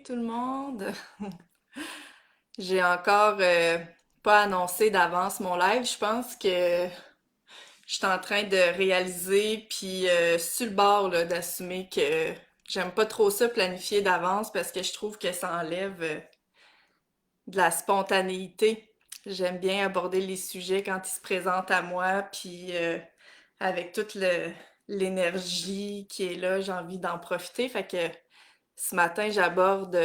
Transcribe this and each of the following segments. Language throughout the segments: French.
tout le monde. J'ai encore pas annoncé d'avance mon live. Je pense que je suis en train de réaliser puis sur le bord là, d'assumer que j'aime pas trop ça planifier d'avance parce que je trouve que ça enlève de la spontanéité. J'aime bien aborder les sujets quand ils se présentent à moi puis avec toute l'énergie qui est là, j'ai envie d'en profiter. Fait que ce matin, j'aborde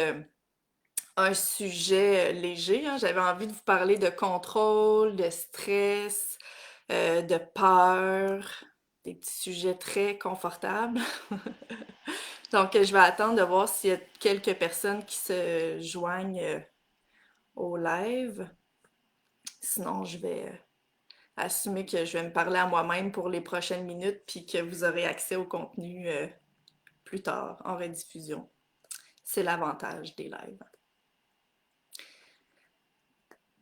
un sujet léger, hein. J'avais envie de vous parler de contrôle, de stress, de peur, des petits sujets très confortables. Donc, je vais attendre de voir s'il y a quelques personnes qui se joignent au live. Sinon, je vais assumer que je vais me parler à moi-même pour les prochaines minutes, puis que vous aurez accès au contenu plus tard, en rediffusion. C'est l'avantage des lives.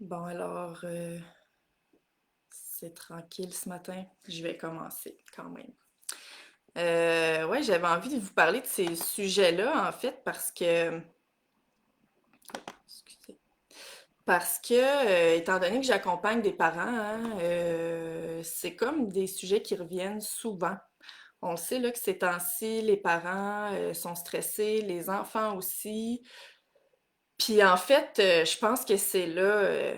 Bon, alors, c'est tranquille ce matin. Je vais commencer quand même. Ouais, j'avais envie de vous parler de ces sujets-là, en fait, excusez, parce que, étant donné que j'accompagne des parents, hein, c'est comme des sujets qui reviennent souvent. On sait là que ces temps-ci, les parents sont stressés, les enfants aussi. Puis en fait, je pense que c'est là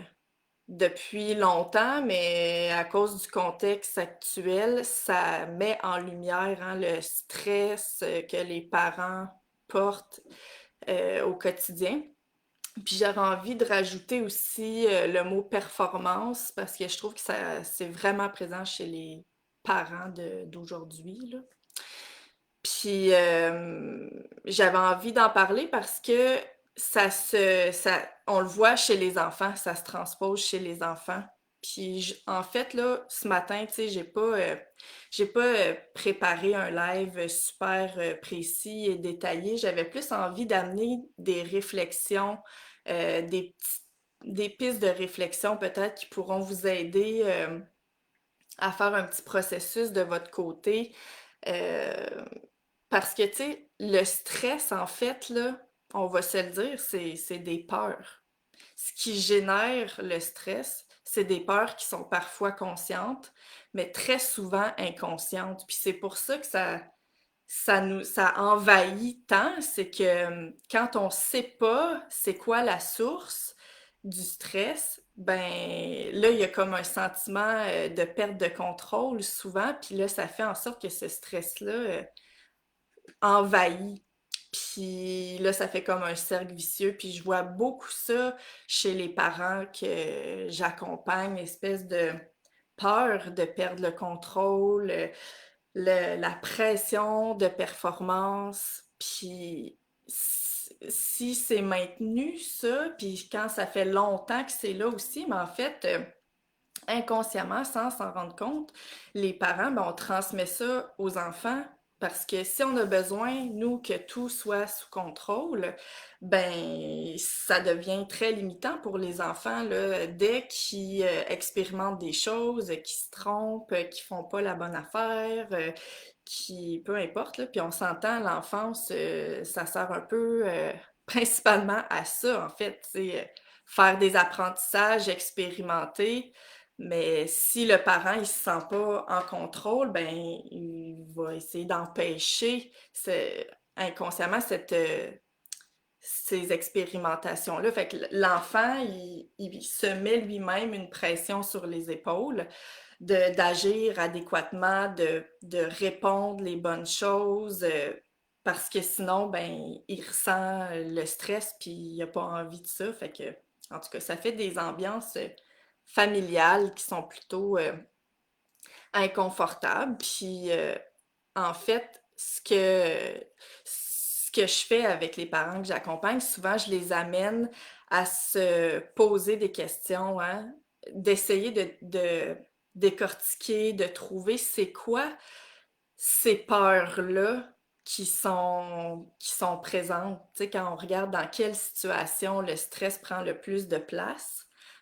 depuis longtemps, mais à cause du contexte actuel, ça met en lumière hein, le stress que les parents portent au quotidien. Puis j'aurais envie de rajouter aussi le mot performance parce que je trouve que ça c'est vraiment présent chez les parents d'aujourd'hui, là. Puis j'avais envie d'en parler parce que on le voit chez les enfants, ça se transpose chez les enfants. Puis en fait là, ce matin, tu sais, j'ai pas préparé un live super précis et détaillé. J'avais plus envie d'amener des réflexions, des pistes de réflexion peut-être qui pourront vous aider à faire un petit processus de votre côté. Euh, Parce que, tu sais, le stress, en fait, là, on va se le dire, c'est des peurs. Ce qui génère le stress, c'est des peurs qui sont parfois conscientes, mais très souvent inconscientes. Puis c'est pour ça que ça envahit tant, c'est que quand on sait pas c'est quoi la source du stress, ben là, il y a comme un sentiment de perte de contrôle souvent, puis là, ça fait en sorte que ce stress-là envahi. Puis là, ça fait comme un cercle vicieux. Puis je vois beaucoup ça chez les parents que j'accompagne, espèce de peur de perdre le contrôle, la pression de performance. Puis si c'est maintenu, ça, puis quand ça fait longtemps que c'est là aussi, mais en fait, inconsciemment, sans s'en rendre compte, les parents, ben, on transmet ça aux enfants parce que si on a besoin, nous, que tout soit sous contrôle, ben, ça devient très limitant pour les enfants, là, dès qu'ils expérimentent des choses, qu'ils se trompent, qu'ils font pas la bonne affaire, qui, peu importe, là, puis on s'entend, l'enfance, ça sert un peu principalement à ça, en fait, c'est faire des apprentissages, expérimenter, mais si le parent il se sent pas en contrôle, ben il va essayer d'empêcher inconsciemment ces expérimentations-là. Fait que l'enfant, il se met lui-même une pression sur les épaules d'agir adéquatement, de répondre les bonnes choses, parce que sinon, ben, il ressent le stress puis il a pas envie de ça. Fait que, en tout cas, ça fait des ambiances familiales qui sont plutôt inconfortables. Puis, en fait, ce que je fais avec les parents que j'accompagne, souvent, je les amène à se poser des questions, hein, d'essayer de décortiquer, de trouver c'est quoi ces peurs-là qui sont présentes. Tu sais, quand on regarde dans quelle situation le stress prend le plus de place,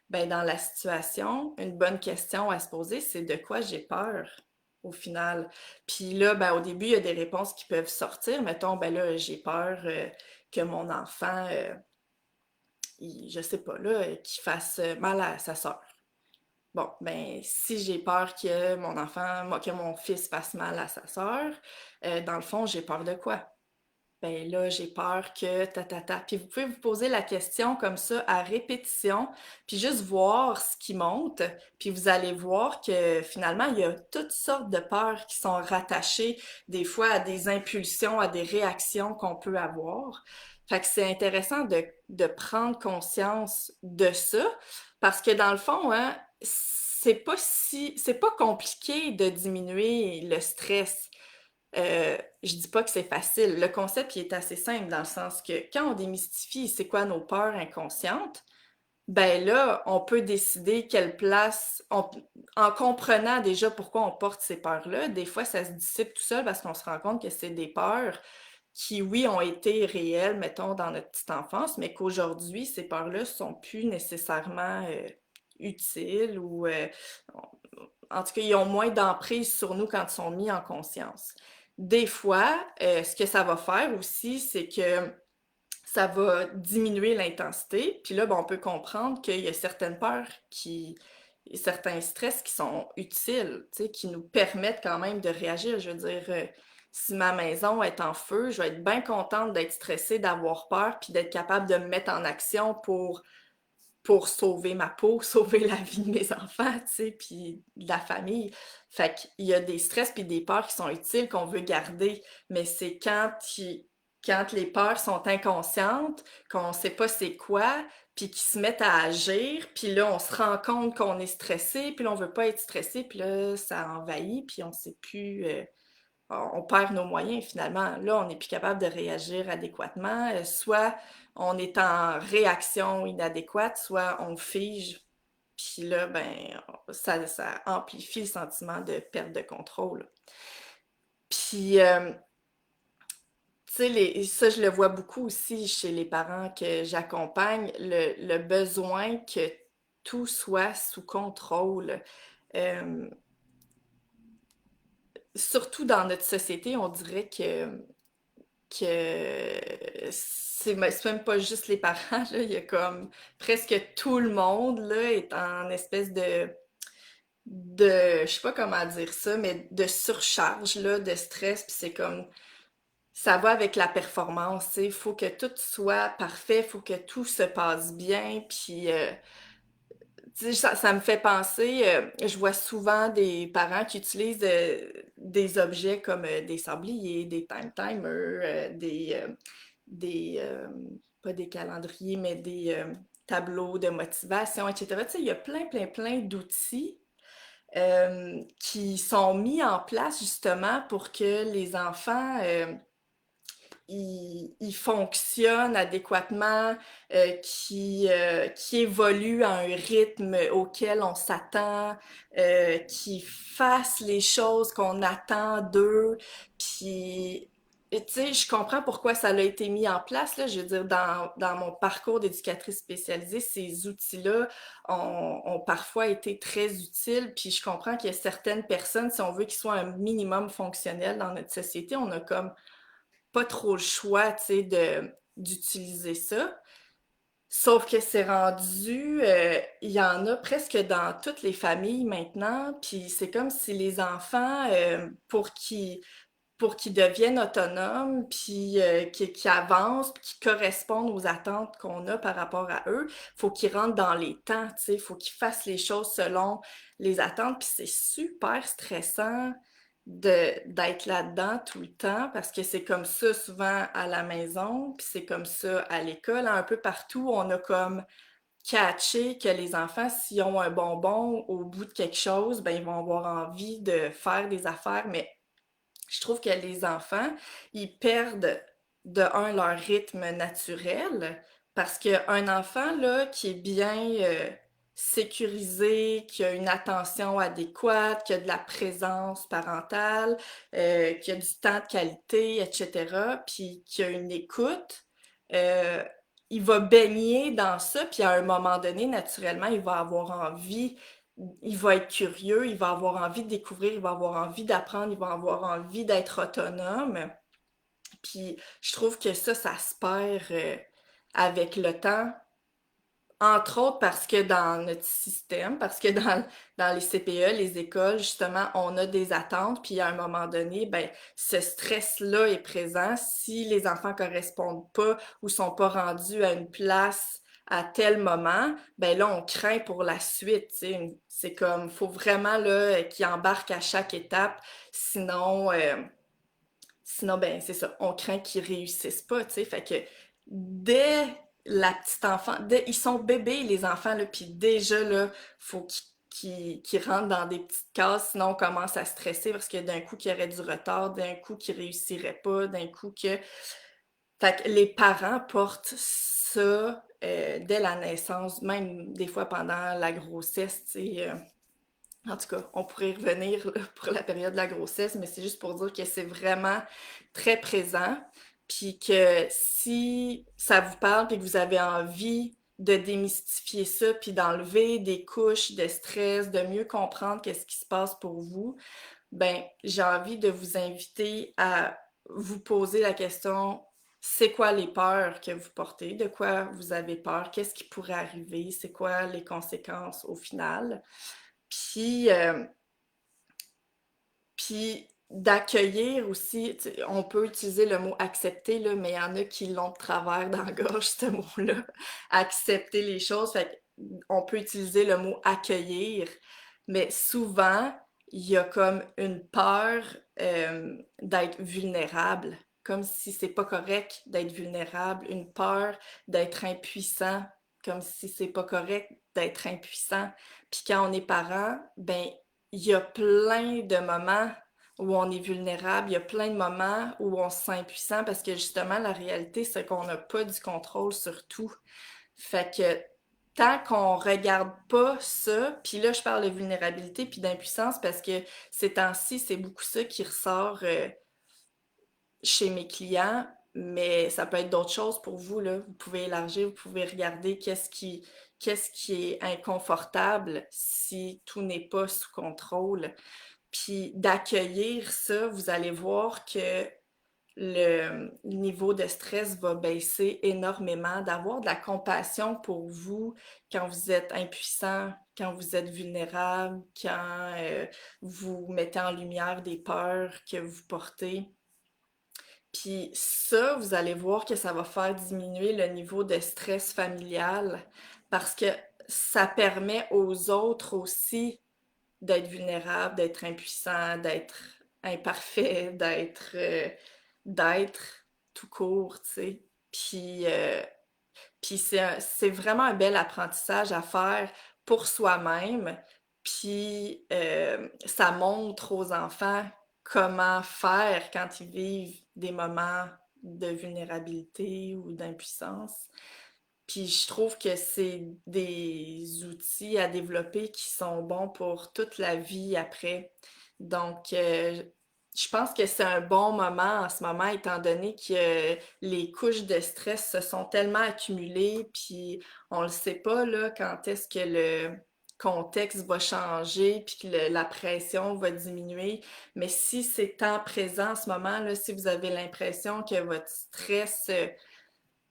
ben dans la situation, une bonne question à se poser, c'est de quoi j'ai peur au final. Puis là, ben, au début, il y a des réponses qui peuvent sortir. Mettons, ben là, j'ai peur que mon enfant, je sais pas, là, qu'il fasse mal à sa sœur. Bon, ben, si j'ai peur que mon enfant, que mon fils fasse mal à sa sœur, dans le fond, j'ai peur de quoi? Ben là, j'ai peur que Puis vous pouvez vous poser la question comme ça à répétition, puis juste voir ce qui monte, puis vous allez voir que finalement, il y a toutes sortes de peurs qui sont rattachées des fois à des impulsions, à des réactions qu'on peut avoir. Fait que c'est intéressant de prendre conscience de ça, parce que dans le fond, hein, c'est pas compliqué de diminuer le stress. Je dis pas que c'est facile. Le concept, il est assez simple dans le sens que quand on démystifie c'est quoi nos peurs inconscientes, ben là, on peut décider quelle place, en comprenant déjà pourquoi on porte ces peurs-là, des fois ça se dissipe tout seul parce qu'on se rend compte que c'est des peurs qui, oui, ont été réelles, mettons, dans notre petite enfance, mais qu'aujourd'hui, ces peurs-là sont plus nécessairement utiles ou, en tout cas, ils ont moins d'emprise sur nous quand ils sont mis en conscience. Des fois, ce que ça va faire aussi, c'est que ça va diminuer l'intensité. Puis là, ben, on peut comprendre qu'il y a certaines peurs certains stress qui sont utiles, tu sais, qui nous permettent quand même de réagir. Je veux dire, si ma maison est en feu, je vais être bien contente d'être stressée, d'avoir peur, puis d'être capable de me mettre en action pour sauver ma peau, sauver la vie de mes enfants, tu sais, puis de la famille. Fait qu'il y a des stress puis des peurs qui sont utiles qu'on veut garder, mais c'est quand les peurs sont inconscientes, qu'on sait pas c'est quoi, puis qu'ils se mettent à agir, puis là on se rend compte qu'on est stressé, puis là on veut pas être stressé, puis là ça envahit, puis on sait plus, on perd nos moyens finalement. Là, on n'est plus capable de réagir adéquatement. Soit on est en réaction inadéquate, soit on fige. Puis là, ben, ça amplifie le sentiment de perte de contrôle. Puis, tu sais, ça, je le vois beaucoup aussi chez les parents que j'accompagne, le besoin que tout soit sous contrôle. Euh, Surtout dans notre société, on dirait que c'est même pas juste les parents, là, il y a comme presque tout le monde là, est en espèce je sais pas comment dire ça, mais de surcharge, là, de stress, puis c'est comme, ça va avec la performance, tu sais, il faut que tout soit parfait, il faut que tout se passe bien, puis tu sais, ça me fait penser, je vois souvent des parents qui utilisent des objets comme des sabliers, des time timers, des pas des calendriers, mais des tableaux de motivation, etc. Tu sais, il y a plein d'outils qui sont mis en place justement pour que les enfants il fonctionne adéquatement, qui évolue à un rythme auquel on s'attend, qui fasse les choses qu'on attend d'eux. Puis, tu sais, je comprends pourquoi ça a été mis en place, là. Je veux dire, dans mon parcours d'éducatrice spécialisée, ces outils-là ont parfois été très utiles. Puis, je comprends qu'il y a certaines personnes, si on veut qu'ils soient un minimum fonctionnels dans notre société, on a comme pas trop le choix, tu sais, d'utiliser ça. Sauf que c'est rendu, il y en a presque dans toutes les familles maintenant, puis c'est comme si les enfants, pour qu'ils deviennent autonomes, puis qu'ils avancent, puis qu'ils correspondent aux attentes qu'on a par rapport à eux, faut qu'ils rentrent dans les temps, tu sais, faut qu'ils fassent les choses selon les attentes, puis c'est super stressant d'être là-dedans tout le temps, parce que c'est comme ça souvent à la maison, puis c'est comme ça à l'école, un peu partout, on a comme catché que les enfants, s'ils ont un bonbon au bout de quelque chose, ben ils vont avoir envie de faire des affaires, mais je trouve que les enfants, ils perdent de un leur rythme naturel parce qu'un enfant là qui est bien sécurisé, qui a une attention adéquate, qui a de la présence parentale, qui a du temps de qualité, etc., puis qui a une écoute, euh, il va baigner dans ça, puis à un moment donné, naturellement, il va avoir envie, il va être curieux, il va avoir envie de découvrir, il va avoir envie d'apprendre, il va avoir envie d'être autonome. Puis je trouve que ça se perd avec le temps. Entre autres parce que dans notre système, parce que dans les CPE, les écoles, justement, on a des attentes, puis à un moment donné, ben, ce stress-là est présent. Si les enfants correspondent pas ou sont pas rendus à une place à tel moment, ben là, on craint pour la suite, tu sais. C'est comme, faut vraiment, là, qu'ils embarquent à chaque étape, sinon, sinon, ben, c'est ça, on craint qu'ils réussissent pas, tu sais. Fait que dès la petite enfant, dès, ils sont bébés, les enfants, là, puis déjà, là, faut qu'ils rentrent dans des petites cases, sinon on commence à stresser parce que d'un coup, qu'il y aurait du retard, d'un coup, qu'ils réussiraient pas, d'un coup que... Fait que les parents portent ça dès la naissance, même des fois pendant la grossesse, tu sais. En tout cas, on pourrait y revenir là, pour la période de la grossesse, mais c'est juste pour dire que c'est vraiment très présent. Puis que si ça vous parle, puis que vous avez envie de démystifier ça, puis d'enlever des couches de stress, de mieux comprendre qu'est-ce qui se passe pour vous, ben j'ai envie de vous inviter à vous poser la question, c'est quoi les peurs que vous portez? De quoi vous avez peur? Qu'est-ce qui pourrait arriver? C'est quoi les conséquences au final? Puis, puis d'accueillir aussi, on peut utiliser le mot accepter, là, mais il y en a qui l'ont de travers dans la gorge, ce mot-là. Accepter les choses. Fait on peut utiliser le mot accueillir, mais souvent, il y a comme une peur d'être vulnérable, comme si c'est pas correct d'être vulnérable, une peur d'être impuissant, comme si c'est pas correct d'être impuissant. Puis quand on est parent, ben il y a plein de moments où on est vulnérable, il y a plein de moments où on se sent impuissant parce que justement, la réalité, c'est qu'on n'a pas du contrôle sur tout. Fait que tant qu'on regarde pas ça, puis là, je parle de vulnérabilité puis d'impuissance parce que ces temps-ci, c'est beaucoup ça qui ressort chez mes clients, mais ça peut être d'autres choses pour vous, là. Vous pouvez élargir, vous pouvez regarder qu'est-ce qui est inconfortable si tout n'est pas sous contrôle. Puis d'accueillir ça, vous allez voir que le niveau de stress va baisser énormément, d'avoir de la compassion pour vous quand vous êtes impuissant, quand vous êtes vulnérable, quand vous mettez en lumière des peurs que vous portez. Puis ça, vous allez voir que ça va faire diminuer le niveau de stress familial parce que ça permet aux autres aussi d'être vulnérable, d'être impuissant, d'être imparfait, d'être tout court, tu sais. Puis c'est vraiment un bel apprentissage à faire pour soi-même. Puis ça montre aux enfants comment faire quand ils vivent des moments de vulnérabilité ou d'impuissance. Puis je trouve que c'est des outils à développer qui sont bons pour toute la vie après. Donc, je pense que c'est un bon moment en ce moment, étant donné que les couches de stress se sont tellement accumulées, puis on le sait pas, là, quand est-ce que le contexte va changer, puis que la pression va diminuer. Mais si c'est temps présent en ce moment, là, si vous avez l'impression que votre stress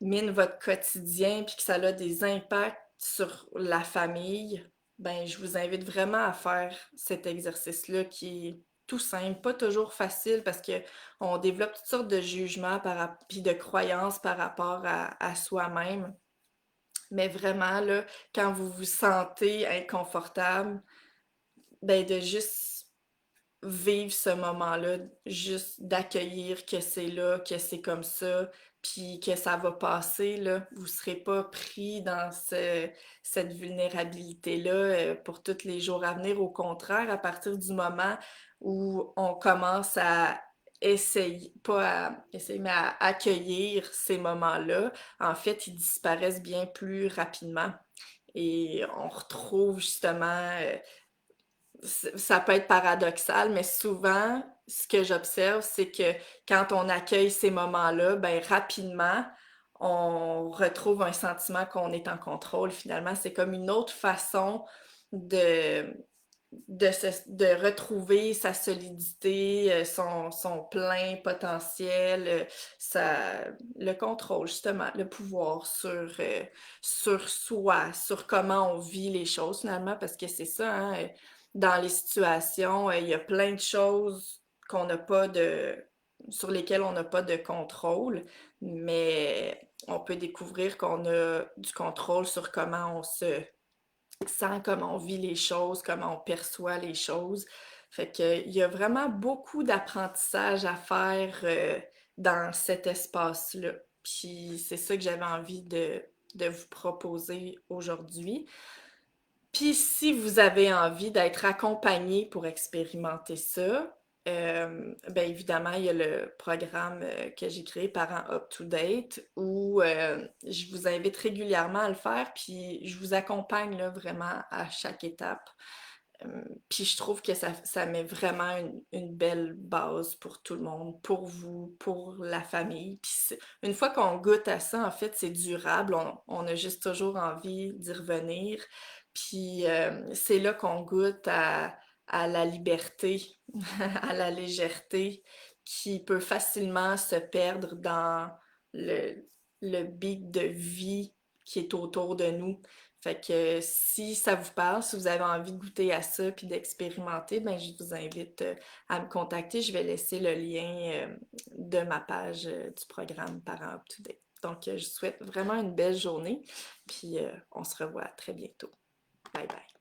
mine votre quotidien puis que ça a des impacts sur la famille, ben je vous invite vraiment à faire cet exercice-là qui est tout simple, pas toujours facile parce que on développe toutes sortes de jugements puis de croyances par rapport à soi-même. Mais vraiment, là, quand vous vous sentez inconfortable, ben de juste vivre ce moment-là, juste d'accueillir que c'est là, que c'est comme ça, puis que ça va passer, là. Vous serez pas pris dans cette vulnérabilité-là pour tous les jours à venir. Au contraire, à partir du moment où on commence à essayer, pas à essayer, mais à accueillir ces moments-là, en fait, ils disparaissent bien plus rapidement. Et on retrouve justement ça peut être paradoxal, mais souvent, ce que j'observe, c'est que quand on accueille ces moments-là, ben rapidement, on retrouve un sentiment qu'on est en contrôle finalement. C'est comme une autre façon de de retrouver sa solidité, son plein potentiel, le contrôle justement, le pouvoir sur soi, sur comment on vit les choses finalement, parce que c'est ça, hein, dans les situations, il y a plein de choses qu'on n'a pas de sur lesquelles on n'a pas de contrôle, mais on peut découvrir qu'on a du contrôle sur comment on se sent, comment on vit les choses, comment on perçoit les choses. Fait qu'il y a vraiment beaucoup d'apprentissage à faire, dans cet espace-là. Puis c'est ça que j'avais envie de vous proposer aujourd'hui. Puis si vous avez envie d'être accompagné pour expérimenter ça, ben évidemment, il y a le programme que j'ai créé Parents Up to Date où je vous invite régulièrement à le faire, puis je vous accompagne là, vraiment à chaque étape. Puis je trouve que ça met vraiment une belle base pour tout le monde, pour vous, pour la famille. Puis une fois qu'on goûte à ça, en fait, c'est durable. On a juste toujours envie d'y revenir. Puis c'est là qu'on goûte à la liberté, à la légèreté qui peut facilement se perdre dans le, le beat de vie qui est autour de nous. Fait que si ça vous parle, si vous avez envie de goûter à ça puis d'expérimenter, ben je vous invite à me contacter. Je vais laisser le lien de ma page du programme Parents Up to Date. Donc, je vous souhaite vraiment une belle journée, puis on se revoit très bientôt. Bye bye.